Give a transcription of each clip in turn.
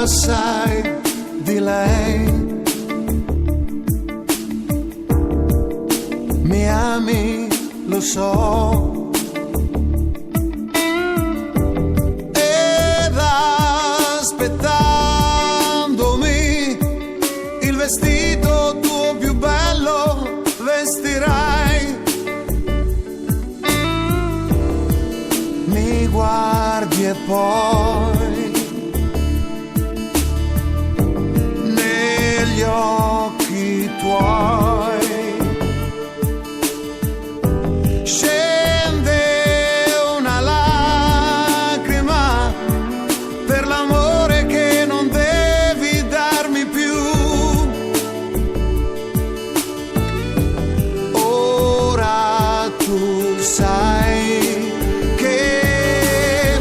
sai di lei. Mi ami, lo so. Ed aspettandomi il vestito tuo più bello vestirai. Mi guardi e poi negli occhi tuoi scende una lacrima per l'amore che non devi darmi più. Ora tu sai che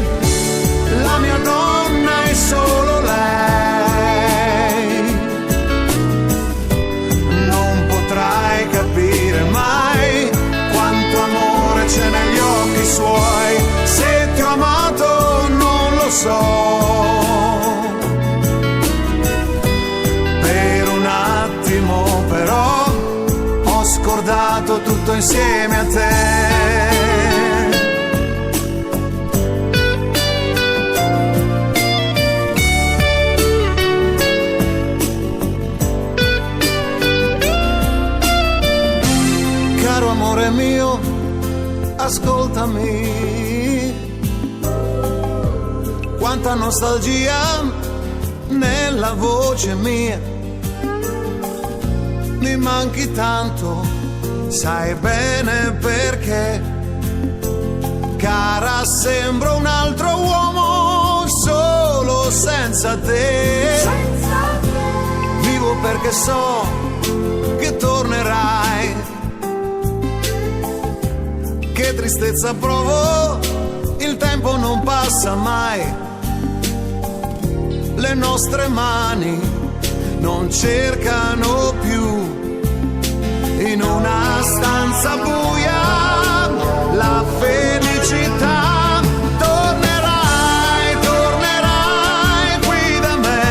la mia donna è solo lei. Non potrai capire mai quanto amore c'è negli occhi suoi. Se ti ho amato non lo so. Per un attimo però ho scordato tutto insieme a te. Caro amore mio, ascoltami, quanta nostalgia nella voce mia. Mi manchi tanto, sai bene perché. Cara, sembro un altro uomo solo senza te. Vivo perché so che tornerai. Che tristezza provo, il tempo non passa mai. Le nostre mani non cercano più in una stanza buia la felicità. Tornerai, tornerai qui da me.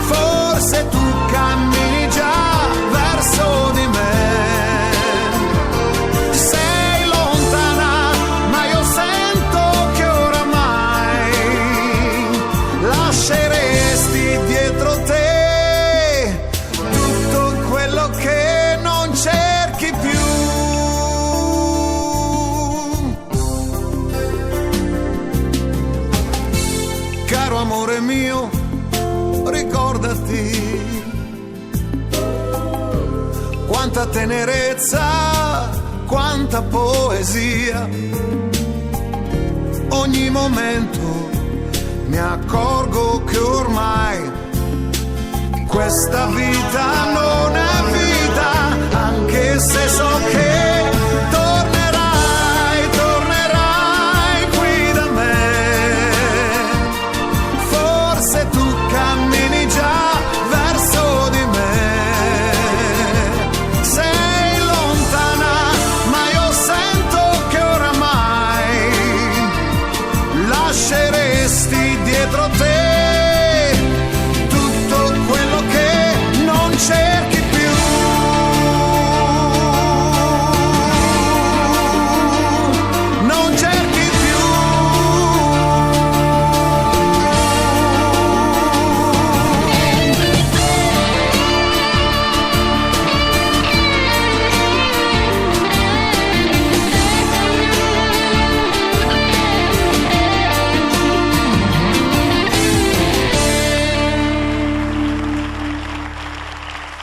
Forse tu cammini già verso di me. Lasceresti dietro te tutto quello che non cerchi più. Caro amore mio, ricordati quanta tenerezza, quanta poesia. Ogni momento mi accorgo che ormai questa vita non è vita, anche se so che tornerai, tornerai qui da me. Forse tu cammini già verso di me. Sei lontana, ma io sento che oramai lasceresti dietro te tutto quello che non cerchi più. Non cerchi più.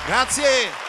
Grazie.